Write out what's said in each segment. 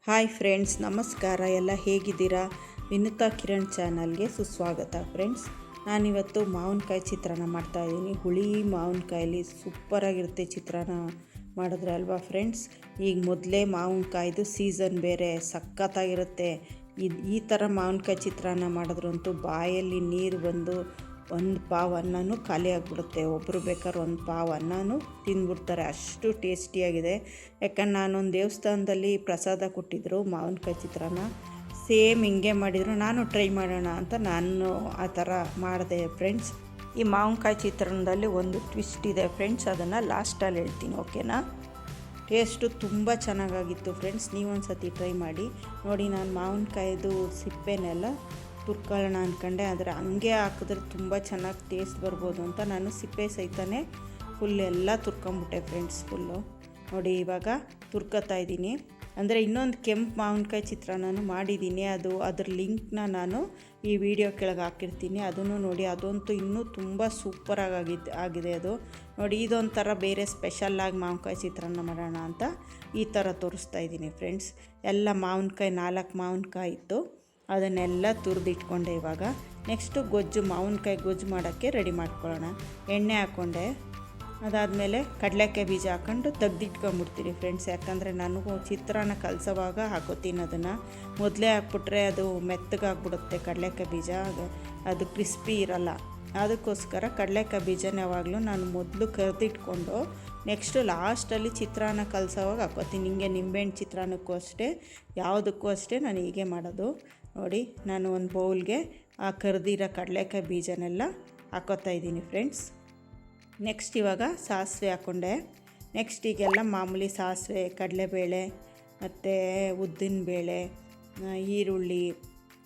Hi friends, ನಮಸ್ಕಾರ. ಎಲ್ಲ ಹೇಗಿದ್ದೀರಾ? ವಿನುತಾ ಕಿರಣ್ ಚಾನಲ್ಗೆ ಸುಸ್ವಾಗತ ಫ್ರೆಂಡ್ಸ್. ನಾನಿವತ್ತು ಮಾವಿನಕಾಯಿ ಚಿತ್ರಾನ್ನ ಮಾಡ್ತಾಯಿದ್ದೀನಿ. ಹುಳಿ ಮಾವಿನಕಾಯಲ್ಲಿ ಸೂಪರಾಗಿರುತ್ತೆ ಚಿತ್ರಾನ್ನ ಮಾಡಿದ್ರೆ ಅಲ್ವಾ ಫ್ರೆಂಡ್ಸ್. ಈಗ ಮೊದಲೇ ಮಾವಿನಕಾಯ್ದು ಸೀಸನ್ ಬೇರೆ ಸಖತ್ತಾಗಿರುತ್ತೆ. ಈ ಥರ ಮಾವಿನಕಾಯಿ ಚಿತ್ರಾನ್ನ ಮಾಡಿದ್ರಂತೂ ಬಾಯಲ್ಲಿ ನೀರು ಬಂದು ಒಂದು ಪಾವು ಅನ್ನನೂ ಖಾಲಿ ಆಗಿಬಿಡುತ್ತೆ. ಒಬ್ಬರು ಬೇಕಾದ್ರೆ ಒಂದು ಪಾವು ಅನ್ನನೂ ತಿಂದ್ಬಿಡ್ತಾರೆ, ಅಷ್ಟು ಟೇಸ್ಟಿಯಾಗಿದೆ. ಯಾಕಂದ್ರೆ ನಾನೊಂದು ದೇವಸ್ಥಾನದಲ್ಲಿ ಪ್ರಸಾದ ಕೊಟ್ಟಿದ್ದರು ಮಾವಿನಕಾಯಿ ಚಿತ್ರಾನ್ನ, ಸೇಮ್ ಹಿಂಗೆ ಮಾಡಿದರು. ನಾನು ಟ್ರೈ ಮಾಡೋಣ ಅಂತ ನಾನು ಆ ಥರ ಮಾಡಿದೆ ಫ್ರೆಂಡ್ಸ್. ಈ ಮಾವಿನಕಾಯಿ ಚಿತ್ರಾನ್ನದಲ್ಲಿ ಒಂದು ಟ್ವಿಸ್ಟ್ ಇದೆ ಫ್ರೆಂಡ್ಸ್, ಅದನ್ನು ಲಾಸ್ಟಲ್ಲಿ ಹೇಳ್ತೀನಿ, ಓಕೆನಾ? ಟೇಸ್ಟು ತುಂಬ ಚೆನ್ನಾಗಾಗಿತ್ತು ಫ್ರೆಂಡ್ಸ್. ನೀವೊಂದು ಸತಿ ಟ್ರೈ ಮಾಡಿ ನೋಡಿ. ನಾನು ಮಾವಿನಕಾಯಿದು ಸಿಪ್ಪೆನೆಲ್ಲ ತುರ್ಕೊಳ್ಳೋಣ ಅಂದ್ಕೊಂಡೆ, ಆದರೆ ಹಂಗೆ ಹಾಕಿದ್ರೆ ತುಂಬ ಚೆನ್ನಾಗಿ ಟೇಸ್ಟ್ ಬರ್ಬೋದು ಅಂತ ನಾನು ಸಿಪ್ಪೆ ಸಹಿತನೇ ಫುಲ್ ಎಲ್ಲ ತುರ್ಕೊಂಬಿಟ್ಟೆ ಫ್ರೆಂಡ್ಸ್. ಫುಲ್ಲು ನೋಡಿ ಇವಾಗ ತುರ್ಕೊತಾ ಇದ್ದೀನಿ. ಅಂದರೆ ಇನ್ನೊಂದು ಕೆಂಪು ಮಾವಿನಕಾಯಿ ಚಿತ್ರಾನ್ನನೂ ಮಾಡಿದ್ದೀನಿ, ಅದ್ರ ಲಿಂಕ್ನ ನಾನು ಈ ವಿಡಿಯೋ ಕೆಳಗೆ ಹಾಕಿರ್ತೀನಿ, ಅದನ್ನು ನೋಡಿ. ಅದಂತೂ ಇನ್ನೂ ತುಂಬ ಆಗಿದೆ ಅದು ನೋಡಿ. ಇದೊಂಥರ ಬೇರೆ ಸ್ಪೆಷಲ್ಲಾಗಿ ಮಾವಿನಕಾಯಿ ಚಿತ್ರಾನ್ನ ಮಾಡೋಣ ಅಂತ ಈ ಥರ ತೋರಿಸ್ತಾ ಇದ್ದೀನಿ ಫ್ರೆಂಡ್ಸ್. ಎಲ್ಲ ಮಾವಿನಕಾಯಿ 4 ಮಾವಿನಕಾಯಿ ಇತ್ತು, ಅದನ್ನೆಲ್ಲ ತುರಿದಿಟ್ಕೊಂಡೆ. ಇವಾಗ ನೆಕ್ಸ್ಟು ಮಾವಿನಕಾಯಿ ಗೊಜ್ಜು ಮಾಡೋಕ್ಕೆ ರೆಡಿ ಮಾಡ್ಕೊಳ್ಳೋಣ. ಎಣ್ಣೆ ಹಾಕ್ಕೊಂಡೆ, ಅದಾದಮೇಲೆ ಕಡಲೆಕಾಯಿ ಬೀಜ ಹಾಕ್ಕೊಂಡು ತೆಗ್ದಿಟ್ಕೊಂಬಿಡ್ತೀನಿ ಫ್ರೆಂಡ್ಸ್. ಯಾಕಂದರೆ ನನಗೂ ಚಿತ್ರಾನ್ನ ಕಲಸೋವಾಗ ಹಾಕೋತೀನಿ, ಅದನ್ನು ಮೊದಲೇ ಹಾಕ್ಬಿಟ್ರೆ ಅದು ಮೆತ್ತಗಾಗ್ಬಿಡುತ್ತೆ ಕಡಲೆಕಾಯಿ ಬೀಜ, ಅದು ಕ್ರಿಸ್ಪಿ ಇರಲ್ಲ. ಅದಕ್ಕೋಸ್ಕರ ಕಡಲೆಕಾಯಿ ಬೀಜನ ಯಾವಾಗಲೂ ನಾನು ಮೊದಲು ಕರೆದಿಟ್ಕೊಂಡು ನೆಕ್ಸ್ಟು ಲಾಸ್ಟಲ್ಲಿ ಚಿತ್ರಾನ್ನ ಕಲಸೋವಾಗ ಹಾಕೋತೀನಿ. ಹಿಂಗೆ ನಿಂಬೆಹಣ್ಣು ಚಿತ್ರಾನ್ನಕ್ಕೂ ಅಷ್ಟೇ, ಯಾವುದಕ್ಕೂ ಅಷ್ಟೇ ನಾನು ಹೀಗೆ ಮಾಡೋದು ನೋಡಿ. ನಾನು ಒಂದು ಬೌಲ್ಗೆ ಆ ಕರೆದಿರೋ ಕಡಲೆಕಾಯಿ ಬೀಜನೆಲ್ಲ ಹಾಕೋತಾ ಇದ್ದೀನಿ ಫ್ರೆಂಡ್ಸ್. ನೆಕ್ಸ್ಟ್ ಇವಾಗ ಸಾಸಿವೆ ಹಾಕ್ಕೊಂಡೆ. ನೆಕ್ಸ್ಟ್ ಈಗೆಲ್ಲ ಮಾಮೂಲಿ ಸಾಸಿವೆ, ಕಡಲೆಬೇಳೆ ಮತ್ತು ಉದ್ದಿನಬೇಳೆ, ಈರುಳ್ಳಿ.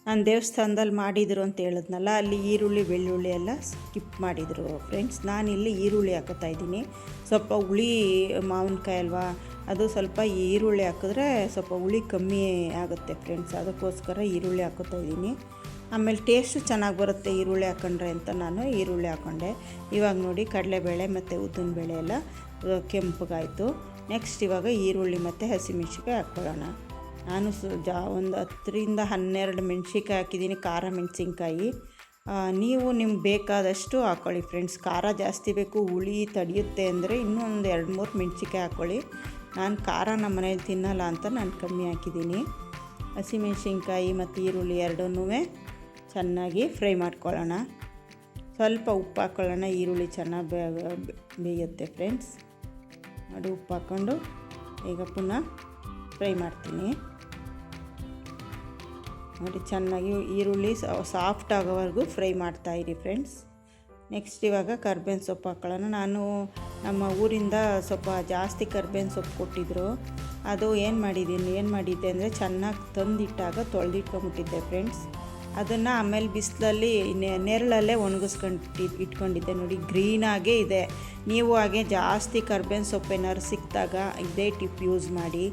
ನಾನು ದೇವಸ್ಥಾನದಲ್ಲಿ ಮಾಡಿದರು ಅಂತ ಹೇಳಿದ್ನಲ್ಲ, ಅಲ್ಲಿ ಈರುಳ್ಳಿ ಬೆಳ್ಳುಳ್ಳಿ ಎಲ್ಲ ಸ್ಕಿಪ್ ಮಾಡಿದರು ಫ್ರೆಂಡ್ಸ್. ನಾನಿಲ್ಲಿ ಈರುಳ್ಳಿ ಹಾಕೋತಾ ಇದ್ದೀನಿ. ಸ್ವಲ್ಪ ಹುಳಿ ಮಾವಿನಕಾಯಿ ಅಲ್ವಾ, ಅದು ಸ್ವಲ್ಪ ಈರುಳ್ಳಿ ಹಾಕಿದ್ರೆ ಸ್ವಲ್ಪ ಹುಳಿ ಕಮ್ಮಿ ಆಗುತ್ತೆ ಫ್ರೆಂಡ್ಸ್, ಅದಕ್ಕೋಸ್ಕರ ಈರುಳ್ಳಿ ಹಾಕೋತಾ ಇದ್ದೀನಿ. ಆಮೇಲೆ ಟೇಸ್ಟು ಚೆನ್ನಾಗಿ ಬರುತ್ತೆ ಈರುಳ್ಳಿ ಹಾಕೊಂಡ್ರೆ ಅಂತ ನಾನು ಈರುಳ್ಳಿ ಹಾಕ್ಕೊಂಡೆ. ಇವಾಗ ನೋಡಿ ಕಡಲೆಬೇಳೆ ಮತ್ತು ಉದ್ದಿನಬೇಳೆ ಎಲ್ಲ ಕೆಂಪಗಾಯಿತು. ನೆಕ್ಸ್ಟ್ ಇವಾಗ ಈರುಳ್ಳಿ ಮತ್ತು ಹಸಿಮೆಣ್ಸಿಕಾಯಿ ಹಾಕ್ಕೊಳ್ಳೋಣ. ನಾನು ಒಂದು 10ರಿಂದ 12 ಮೆಣಸಿನ್ಕಾಯಿ ಹಾಕಿದ್ದೀನಿ, ಖಾರ ಮೆಣಸಿನ್ಕಾಯಿ. ನೀವು ನಿಮ್ಗೆ ಬೇಕಾದಷ್ಟು ಹಾಕ್ಕೊಳ್ಳಿ ಫ್ರೆಂಡ್ಸ್. ಖಾರ ಜಾಸ್ತಿ ಬೇಕು, ಹುಳಿ ತಡೆಯುತ್ತೆ ಅಂದರೆ ಇನ್ನೂ ಒಂದು 2-3 ಮೆಣಸಿನ್ಕಾಯಿ ಹಾಕ್ಕೊಳ್ಳಿ. ನಾನು ಖಾರ ನಮ್ಮ ಮನೇಲಿ ತಿನ್ನಲ್ಲ ಅಂತ ನಾನು ಕಮ್ಮಿ ಹಾಕಿದ್ದೀನಿ. ಹಸಿಮೆಣ್ಸಿನ್ಕಾಯಿ ಮತ್ತು ಈರುಳ್ಳಿ ಎರಡನ್ನೂ ಚೆನ್ನಾಗಿ ಫ್ರೈ ಮಾಡ್ಕೊಳ್ಳೋಣ. ಸ್ವಲ್ಪ ಉಪ್ಪು ಹಾಕ್ಕೊಳ್ಳೋಣ, ಈರುಳ್ಳಿ ಚೆನ್ನಾಗಿ ಬೇಯುತ್ತೆ ಫ್ರೆಂಡ್ಸ್. ನೋಡಿ ಉಪ್ಪು ಹಾಕ್ಕೊಂಡು ಈಗ ಪುನಃ ಫ್ರೈ ಮಾಡ್ತೀನಿ. ನೋಡಿ ಚೆನ್ನಾಗಿ ಈರುಳ್ಳಿ ಸಾಫ್ಟ್ ಆಗೋವರೆಗೂ ಫ್ರೈ ಮಾಡ್ತಾಯಿರಿ ಫ್ರೆಂಡ್ಸ್. ನೆಕ್ಸ್ಟ್ ಇವಾಗ ಕರ್ಬೇವಿನ ಸೊಪ್ಪು ಹಾಕ್ಕೊಳ್ಳೋಣ. ನಾನು ನಮ್ಮ ಊರಿಂದ ಸ್ವಲ್ಪ ಜಾಸ್ತಿ ಕರ್ಬೇವಿನ ಸೊಪ್ಪು ಕೊಟ್ಟಿದ್ದರು, ಅದು ಏನು ಮಾಡಿದ್ದೆ ಅಂದರೆ ಚೆನ್ನಾಗಿ ತಂದಿಟ್ಟಾಗ ತೊಳೆದಿಟ್ಕೊಂಬಿಟ್ಟಿದ್ದೆ ಫ್ರೆಂಡ್ಸ್. ಅದನ್ನು ಆಮೇಲೆ ಬಿಸಿಲಲ್ಲಿ ನೆರಳಲ್ಲೇ ಇಟ್ಕೊಂಡಿದ್ದೆ. ನೋಡಿ ಗ್ರೀನಾಗೇ ಇದೆ. ನೀವು ಹಾಗೆ ಜಾಸ್ತಿ ಕರ್ಬೇವಿನ ಸೊಪ್ಪು ಏನಾದ್ರು ಸಿಕ್ಕಿದಾಗ ಇದೇ ಟಿಪ್ ಯೂಸ್ ಮಾಡಿ.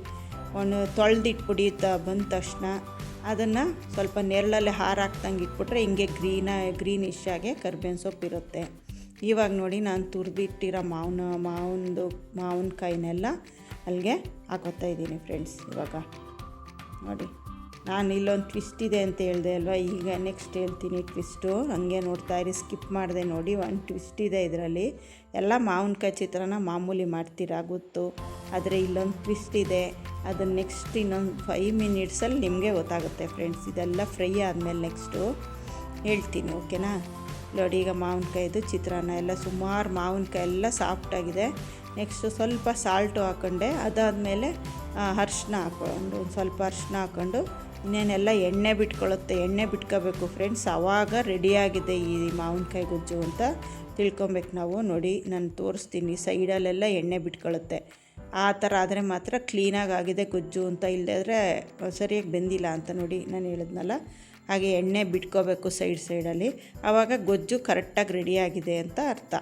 ತೊಳೆದಿಟ್ಬಿಡಿ ಬಂದ ತಕ್ಷಣ ಅದನ್ನು ಸ್ವಲ್ಪ ನೆರಳಲ್ಲೇ ಹಾರಾಕ್ದಂಗೆ ಇಟ್ಬಿಟ್ರೆ ಹಿಂಗೆ ಗ್ರೀನಿಶ್ ಆಗಿ ಕರ್ಬೇವಿನ ಸೊಪ್ಪು ಇರುತ್ತೆ. ಇವಾಗ ನೋಡಿ ನಾನು ತುರಿದಿಟ್ಟಿರೋ ಮಾವಿನಕಾಯಿನೆಲ್ಲ ಅಲ್ಲಿಗೆ ಹಾಕೋತಾ ಇದ್ದೀನಿ ಫ್ರೆಂಡ್ಸ್. ಇವಾಗ ನೋಡಿ ನಾನು ಇಲ್ಲೊಂದು ಟ್ವಿಸ್ಟ್ ಇದೆ ಅಂತ ಹೇಳಿದೆ ಅಲ್ವಾ, ಈಗ ನೆಕ್ಸ್ಟ್ ಹೇಳ್ತೀನಿ ಟ್ವಿಸ್ಟು. ಹಾಗೆ ನೋಡ್ತಾ ಇರಿ, ಸ್ಕಿಪ್ ಮಾಡಿದೆ ನೋಡಿ. ಒಂದು ಟ್ವಿಸ್ಟ್ ಇದೆ ಇದರಲ್ಲಿ. ಎಲ್ಲ ಮಾವಿನಕಾಯಿ ಚಿತ್ರಾನ್ನ ಮಾಮೂಲಿ ಮಾಡ್ತೀರಾ ಗೊತ್ತು, ಆದರೆ ಇಲ್ಲೊಂದು ಟ್ವಿಸ್ಟ್ ಇದೆ. ಅದನ್ನು ನೆಕ್ಸ್ಟ್ ಇನ್ನೊಂದು 5 ಮಿನಿಟ್ಸಲ್ಲಿ ನಿಮಗೆ ಗೊತ್ತಾಗುತ್ತೆ ಫ್ರೆಂಡ್ಸ್. ಇದೆಲ್ಲ ಫ್ರೈ ಆದಮೇಲೆ ನೆಕ್ಸ್ಟು ಹೇಳ್ತೀನಿ, ಓಕೆನಾ? ನೋಡಿ ಈಗ ಮಾವಿನಕಾಯಿದು ಚಿತ್ರಾನ್ನ ಎಲ್ಲ ಸುಮಾರು ಮಾವಿನಕಾಯಿ ಎಲ್ಲ ಸಾಫ್ಟಾಗಿದೆ. ನೆಕ್ಸ್ಟು ಸ್ವಲ್ಪ ಸಾಲ್ಟು ಹಾಕ್ಕೊಂಡೆ. ಅದಾದಮೇಲೆ ಅರಿಶಿನ ಹಾಕ್ಕೊಂಡು ಒಂದು ಸ್ವಲ್ಪ ಅರಿಶಿನ ಹಾಕ್ಕೊಂಡು ಇನ್ನೇನೆಲ್ಲ ಎಣ್ಣೆ ಬಿಟ್ಕೋಬೇಕು ಫ್ರೆಂಡ್ಸ್. ಆವಾಗ ರೆಡಿಯಾಗಿದೆ ಈ ಮಾವಿನಕಾಯಿ ಗೊಜ್ಜು ಅಂತ ತಿಳ್ಕೊಬೇಕು ನಾವು. ನೋಡಿ ನಾನು ತೋರಿಸ್ತೀನಿ, ಸೈಡಲ್ಲೆಲ್ಲ ಎಣ್ಣೆ ಬಿಟ್ಕೊಳ್ಳುತ್ತೆ. ಆ ಥರ ಆದರೆ ಮಾತ್ರ ಕ್ಲೀನಾಗಿ ಆಗಿದೆ ಗೊಜ್ಜು ಅಂತ, ಇಲ್ಲದೇ ಸರಿಯಾಗಿ ಬೆಂದಿಲ್ಲ ಅಂತ. ನೋಡಿ ನಾನು ಹೇಳಿದ್ನಲ್ಲ, ಹಾಗೆ ಎಣ್ಣೆ ಬಿಟ್ಕೋಬೇಕು ಸೈಡಲ್ಲಿ, ಆವಾಗ ಗೊಜ್ಜು ಕರೆಕ್ಟಾಗಿ ರೆಡಿಯಾಗಿದೆ ಅಂತ ಅರ್ಥ.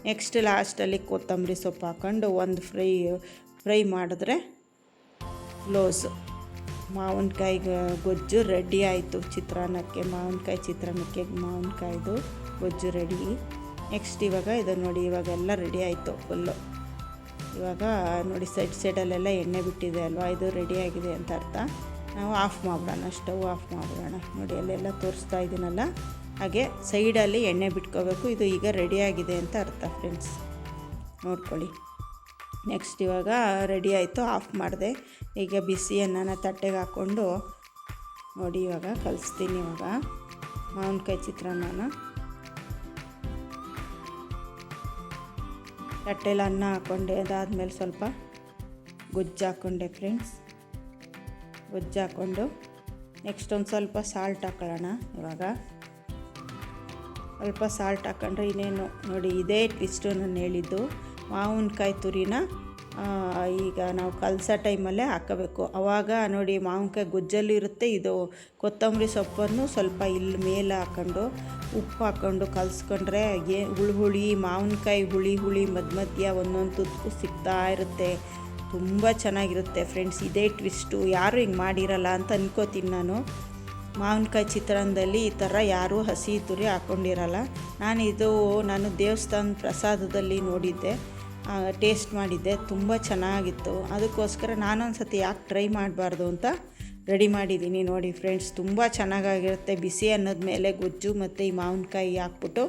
ನೆಕ್ಸ್ಟ್ ಲಾಸ್ಟಲ್ಲಿ ಕೊತ್ತಂಬರಿ ಸೊಪ್ಪು ಹಾಕ್ಕೊಂಡು ಒಂದು ಫ್ರೈ ಮಾಡಿದ್ರೆ ಕ್ಲೋಸು. ಮಾವಿನಕಾಯಿ ಗೊಜ್ಜು ರೆಡಿ ಆಯಿತು. ಮಾವಿನಕಾಯಿದು ಗೊಜ್ಜು ರೆಡಿ. ನೆಕ್ಸ್ಟ್ ಇವಾಗ ಇದು ನೋಡಿ, ಇವಾಗೆಲ್ಲ ರೆಡಿ ಆಯಿತು ಫುಲ್ಲು. ಇವಾಗ ನೋಡಿ ಸೈಡಲ್ಲೆಲ್ಲ ಎಣ್ಣೆ ಬಿಟ್ಟಿದೆ ಅಲ್ವಾ, ಇದು ರೆಡಿಯಾಗಿದೆ ಅಂತ ಅರ್ಥ. ನಾವು ಆಫ್ ಮಾಡಿಬಿಡೋಣ, ಸ್ಟವ್ ಆಫ್ ಮಾಡಿಬಿಡೋಣ. ನೋಡಿ ಅಲ್ಲೆಲ್ಲ ತೋರಿಸ್ತಾ ಇದ್ದೀನಲ್ಲ, ಹಾಗೆ ಸೈಡಲ್ಲಿ ಎಣ್ಣೆ ಬಿಟ್ಕೋಬೇಕು. ಇದು ಈಗ ರೆಡಿಯಾಗಿದೆ ಅಂತ ಅರ್ಥ ಫ್ರೆಂಡ್ಸ್, ನೋಡ್ಕೊಳ್ಳಿ. ನೆಕ್ಸ್ಟ್ ಇವಾಗ ರೆಡಿ ಆಯಿತು, ಆಫ್ ಮಾಡಿದೆ. ಈಗ ಬಿಸಿ ಅನ್ನನ ತಟ್ಟೆಗೆ ಹಾಕ್ಕೊಂಡು ನೋಡಿ ಇವಾಗ ಕಲಿಸ್ತೀನಿ. ಇವಾಗ ಮಾವಿನಕಾಯಿ ಚಿತ್ರಾನ್ನನ ತಟ್ಟೆಲಿ ಅನ್ನ ಹಾಕ್ಕೊಂಡೆ, ಅದಾದಮೇಲೆ ಸ್ವಲ್ಪ ಗೊಜ್ಜು ಹಾಕ್ಕೊಂಡೆ ಫ್ರೆಂಡ್ಸ್. ಗೊಜ್ಜು ಹಾಕ್ಕೊಂಡು ನೆಕ್ಸ್ಟ್ ಒಂದು ಸ್ವಲ್ಪ ಸಾಲ್ಟ್ ಹಾಕೊಳ್ಳೋಣ. ಇವಾಗ ಸ್ವಲ್ಪ ಸಾಲ್ಟ್ ಹಾಕ್ಕೊಂಡ್ರೆ ಇನ್ನೇನು ನೋಡಿ, ಇದೇ ಟ್ವಿಸ್ಟು ನಾನು ಹೇಳಿದ್ದು. ಮಾವಿನಕಾಯಿ ತುರಿನ ಈಗ ನಾವು ಕಲಸೋ ಟೈಮಲ್ಲೇ ಹಾಕೋಬೇಕು. ಆವಾಗ ನೋಡಿ ಮಾವಿನಕಾಯಿ ಗೊಜ್ಜಲ್ಲಿ ಇರುತ್ತೆ. ಇದು ಕೊತ್ತಂಬರಿ ಸೊಪ್ಪನ್ನು ಸ್ವಲ್ಪ ಇಲ್ಲಿ ಮೇಲೆ ಹಾಕ್ಕೊಂಡು ಉಪ್ಪು ಹಾಕ್ಕೊಂಡು ಕಲಿಸ್ಕೊಂಡ್ರೆ ಹುಳಿ ಮಾವಿನಕಾಯಿ ಹುಳಿ ಮಧ್ಯ ಒಂದೊಂದು ತುತ್ತು ಸಿಗ್ತಾ ಇರುತ್ತೆ. ತುಂಬ ಚೆನ್ನಾಗಿರುತ್ತೆ ಫ್ರೆಂಡ್ಸ್. ಇದೇ ಟ್ವಿಸ್ಟು, ಯಾರೂ ಹಿಂಗೆ ಮಾಡಿರಲ್ಲ ಅಂತ ಅನ್ಕೋತೀನಿ ನಾನು. ಮಾವಿನಕಾಯಿ ಚಿತ್ರಾನ್ನದಲ್ಲಿ ಈ ಥರ ಯಾರೂ ಹಸಿ ತುರಿ ಹಾಕ್ಕೊಂಡಿರಲ್ಲ. ನಾನು ದೇವಸ್ಥಾನ ಪ್ರಸಾದದಲ್ಲಿ ನೋಡಿದ್ದೆ, ಟೇಸ್ಟ್ ಮಾಡಿದ್ದೆ, ತುಂಬ ಚೆನ್ನಾಗಿತ್ತು. ಅದಕ್ಕೋಸ್ಕರ ನಾನೊಂದು ಸತಿ ಯಾಕೆ ಟ್ರೈ ಮಾಡಬಾರ್ದು ಅಂತ ರೆಡಿ ಮಾಡಿದ್ದೀನಿ. ನೋಡಿ ಫ್ರೆಂಡ್ಸ್, ತುಂಬ ಚೆನ್ನಾಗಿರುತ್ತೆ. ಬಿಸಿ ಅನ್ನದ ಮೇಲೆ ಗೊಜ್ಜು ಮತ್ತು ಈ ಮಾವಿನಕಾಯಿ ಹಾಕ್ಬಿಟ್ಟು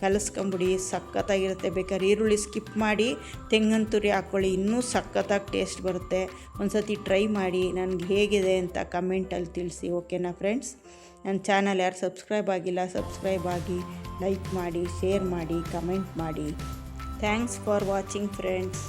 ಕಲಿಸ್ಕೊಂಬಿಡಿ, ಸಖತ್ತಾಗಿರುತ್ತೆ. ಬೇಕಾದ್ರೆ ಈರುಳ್ಳಿ ಸ್ಕಿಪ್ ಮಾಡಿ ತೆಂಗಿನ ತುರಿ ಹಾಕ್ಕೊಳ್ಳಿ, ಇನ್ನೂ ಸಖತ್ತಾಗಿ ಟೇಸ್ಟ್ ಬರುತ್ತೆ. ಒಂದು ಸತಿ ಟ್ರೈ ಮಾಡಿ, ನನಗೆ ಹೇಗಿದೆ ಅಂತ ಕಮೆಂಟಲ್ಲಿ ತಿಳಿಸಿ. ಓಕೆನಾ ಫ್ರೆಂಡ್ಸ್? ನನ್ನ ಚಾನಲ್ ಯಾರು ಸಬ್ಸ್ಕ್ರೈಬ್ ಆಗಿಲ್ಲ, ಸಬ್ಸ್ಕ್ರೈಬ್ ಆಗಿ, ಲೈಕ್ ಮಾಡಿ, ಶೇರ್ ಮಾಡಿ, ಕಮೆಂಟ್ ಮಾಡಿ. Thanks for watching friends.